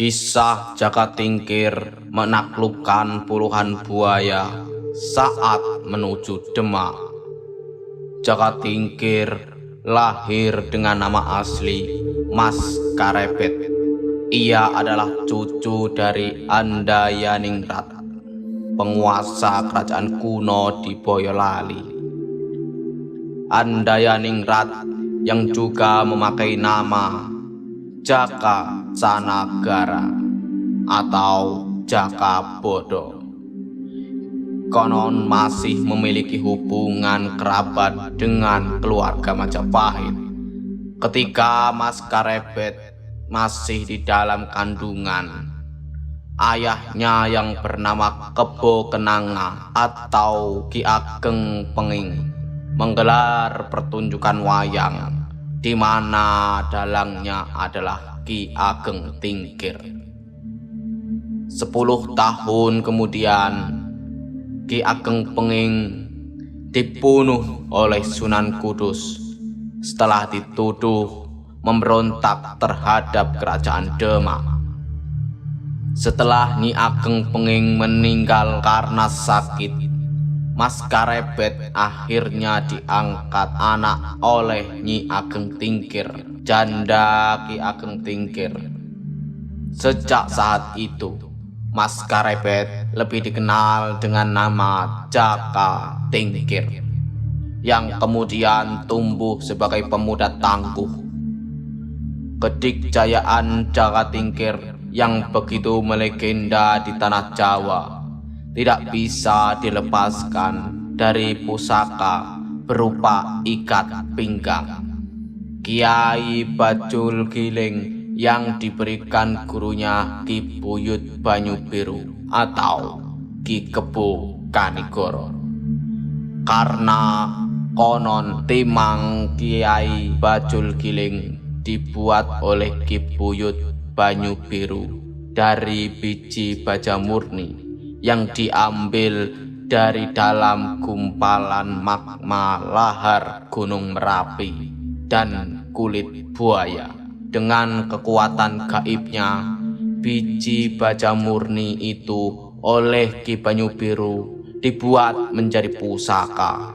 Kisah Jaka Tingkir menaklukkan puluhan buaya saat menuju Demak. Jaka Tingkir lahir dengan nama asli Mas Karebet. Ia adalah cucu dari Andayaningrat, penguasa kerajaan kuno di Boyolali. Andayaningrat yang juga memakai nama Jaka Sanagara atau Jaka Bodo, konon masih memiliki hubungan kerabat dengan keluarga Majapahit. Ketika Mas Karebet masih di dalam kandungan, ayahnya yang bernama Kebo Kenanga atau Ki Ageng Penging menggelar pertunjukan wayang, di mana dalangnya adalah Ki Ageng Tingkir. 10 tahun kemudian, Ki Ageng Penging dibunuh oleh Sunan Kudus setelah dituduh memberontak terhadap kerajaan Demak. Setelah Nyi Ageng Penging meninggal karena sakit, Mas Karebet akhirnya diangkat anak oleh Nyi Ageng Tingkir, janda Ki Ageng Tingkir. Sejak saat itu, Mas Karebet lebih dikenal dengan nama Jaka Tingkir, yang kemudian tumbuh sebagai pemuda tangguh. Kedikjayaan Jaka Tingkir yang begitu melegenda di tanah Jawa tidak bisa dilepaskan dari pusaka berupa ikat pinggang Kiai Bajul Giling yang diberikan gurunya Ki Buyut Banyubiru atau Ki Kebo Kanigoro. Karena konon timang Kiai Bajul Giling dibuat oleh Ki Buyut Banyubiru dari biji baja murni yang diambil dari dalam gumpalan magma lahar Gunung Merapi dan kulit buaya. Dengan kekuatan gaibnya, biji baja murni itu oleh Ki Banyubiru dibuat menjadi pusaka.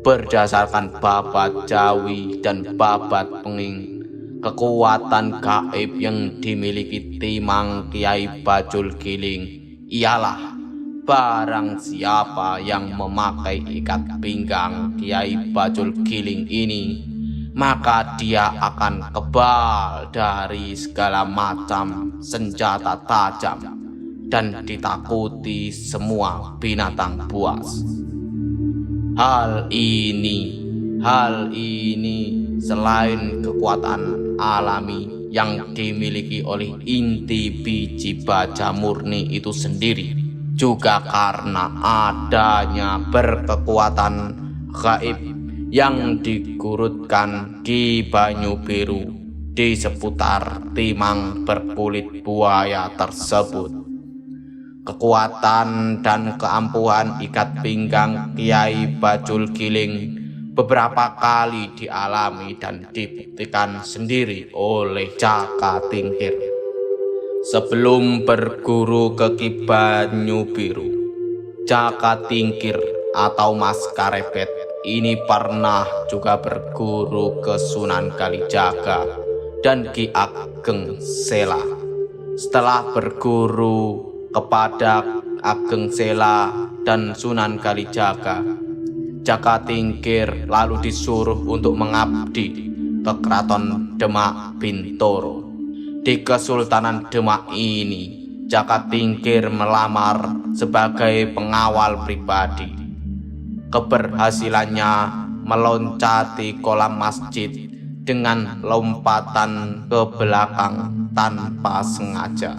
Berdasarkan babat Jawi dan babat Penging, kekuatan gaib yang dimiliki timang Kiai Bajul Giling ialah barang siapa yang memakai ikat pinggang Kiai Bajul Giling ini, maka dia akan kebal dari segala macam senjata tajam dan ditakuti semua binatang buas. Hal ini selain kekuatan alami yang dimiliki oleh inti biji baja murni itu sendiri, juga karena adanya berkekuatan gaib yang digurutkan Ki Banyubiru di seputar timang berkulit buaya tersebut. Kekuatan dan keampuhan ikat pinggang Kiai Bajul Giling beberapa kali dialami dan dibuktikan sendiri oleh Jaka Tingkir. Sebelum berguru ke Ki Banyubiru, Jaka Tingkir atau Mas Karebet ini pernah juga berguru ke Sunan Kalijaga dan Ki Ageng Sela. Setelah berguru kepada Ageng Sela dan Sunan Kalijaga, Jaka Tingkir lalu disuruh untuk mengabdi ke Keraton Demak Bintoro. Di Kesultanan Demak ini, Jaka Tingkir melamar sebagai pengawal pribadi. Keberhasilannya meloncati kolam masjid dengan lompatan ke belakang tanpa sengaja.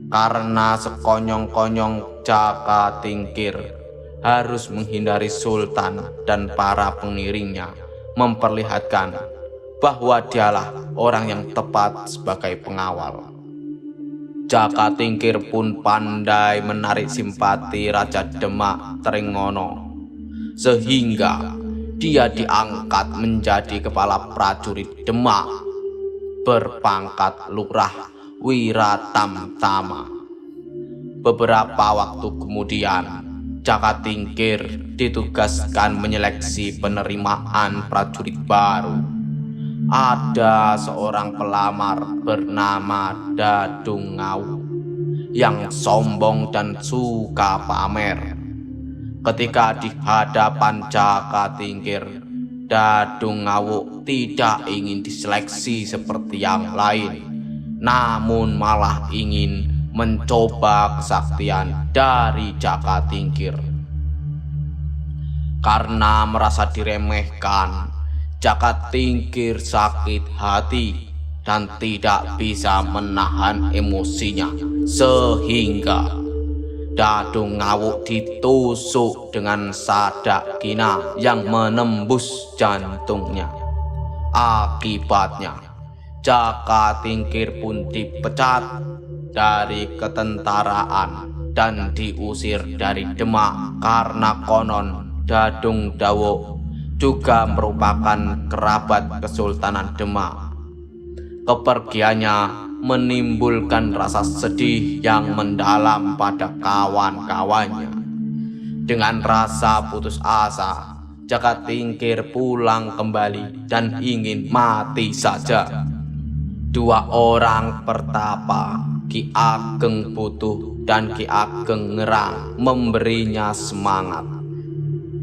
Karena sekonyong-konyong Jaka Tingkir harus menghindari sultan dan para pengiringnya, memperlihatkan bahwa dialah orang yang tepat sebagai pengawal. Jaka Tingkir pun pandai menarik simpati Raja Demak Trenggono, sehingga dia diangkat menjadi kepala prajurit Demak berpangkat lurah Wiratamtama. Beberapa waktu kemudian, Jaka Tingkir ditugaskan menyeleksi penerimaan prajurit baru. Ada seorang pelamar bernama Dadung Ngawu yang sombong dan suka pamer. Ketika di hadapan Jaka Tingkir, Dadung Ngawu tidak ingin diseleksi seperti yang lain, namun malah ingin mencoba kesaktian dari Jaka Tingkir. Karena merasa diremehkan, Jaka Tingkir sakit hati dan tidak bisa menahan emosinya, sehingga Dadung Ngawu ditusuk dengan sadak kina yang menembus jantungnya. Akibatnya, Jaka Tingkir pun dipecat dari ketentaraan dan diusir dari Demak karena konon Dadung Dawo juga merupakan kerabat Kesultanan Demak. Kepergiannya menimbulkan rasa sedih yang mendalam pada kawan-kawannya. Dengan rasa putus asa, Jaka Tingkir pulang kembali dan ingin mati saja. Dua orang pertapa, Ki Ageng Putuh dan Ki Ageng Ngerang, memberinya semangat.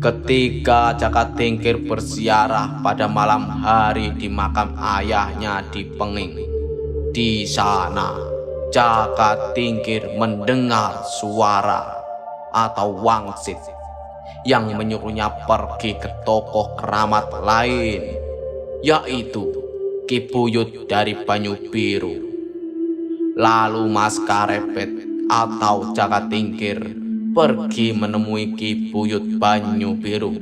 Ketika Jaka Tingkir berziarah pada malam hari di makam ayahnya di Penging, di sana Jaka Tingkir mendengar suara atau wangsit yang menyuruhnya pergi ke tokoh keramat lain, yaitu Ki Buyut dari Banyu Biru. Lalu Maskarepet atau Jaka Tingkir pergi menemui Ki Buyut Banyu Biru.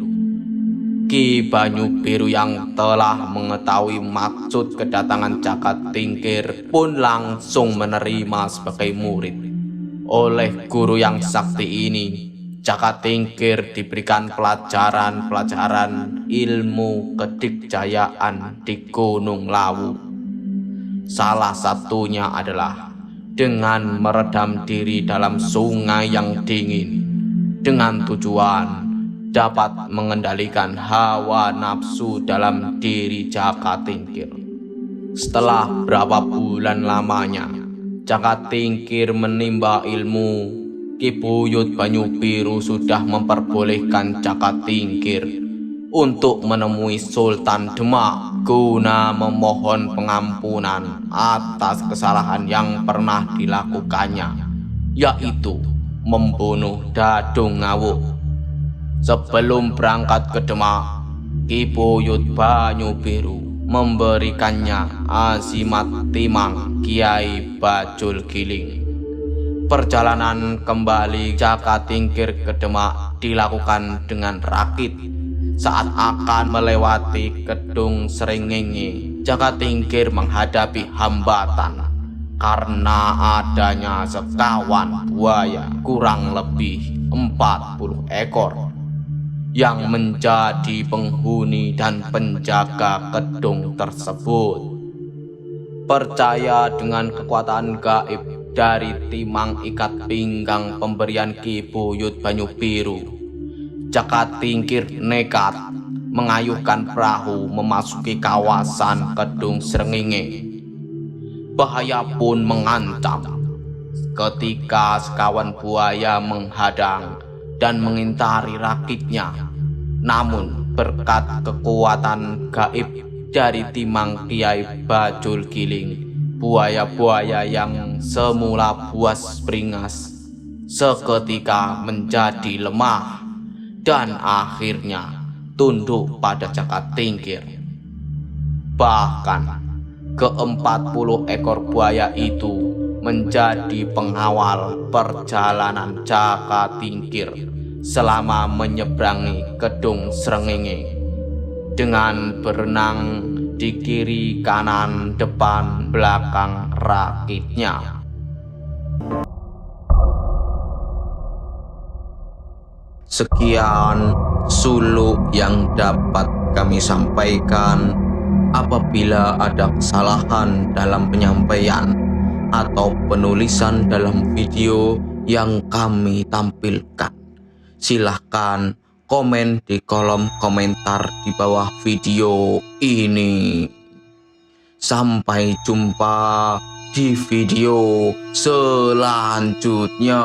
Ki Banyu Biru yang telah mengetahui maksud kedatangan Jaka Tingkir pun langsung menerima sebagai murid. Oleh guru yang sakti ini, Jaka Tingkir diberikan pelajaran ilmu kedikjayaan di Gunung Lawu. Salah satunya adalah dengan meredam diri dalam sungai yang dingin, dengan tujuan dapat mengendalikan hawa nafsu dalam diri Jaka Tingkir. Setelah berapa bulan lamanya, Jaka Tingkir menimba ilmu, Ki Buyut Banyu Biru sudah memperbolehkan Jaka Tingkir untuk menemui Sultan Demak guna memohon pengampunan atas kesalahan yang pernah dilakukannya, yaitu membunuh Dadung Ngawu. Sebelum berangkat ke Demak, Ki Buyut Banyu Biru memberikannya azimat timang Kiai Bajul Giling. Perjalanan kembali Jaka Tingkir ke Demak dilakukan dengan rakit. Saat akan melewati Kedung Srengenge, Jaka Tingkir menghadapi hambatan karena adanya sekawan buaya kurang lebih 40 ekor yang menjadi penghuni dan penjaga kedung tersebut. Percaya dengan kekuatan gaib dari timang ikat pinggang pemberian Ki Buyut Banyu Biru, Jaka Tingkir nekat mengayuhkan perahu memasuki kawasan Kedung Srengenge. Bahaya pun mengancam ketika sekawan buaya menghadang dan mengintari rakitnya. Namun berkat kekuatan gaib dari timang Kiai Bajul Giling, buaya-buaya yang semula buas beringas seketika menjadi lemah dan akhirnya tunduk pada Jaka Tingkir. Bahkan ke-40 ekor buaya itu menjadi pengawal perjalanan Jaka Tingkir selama menyeberangi Kedung Srengenge, dengan berenang di kiri, kanan, depan, belakang rakitnya. Sekian suluk yang dapat kami sampaikan. Apabila ada kesalahan dalam penyampaian, atau penulisan dalam video yang kami tampilkan. Silahkan komen di kolom komentar di bawah video ini. Sampai jumpa di video selanjutnya.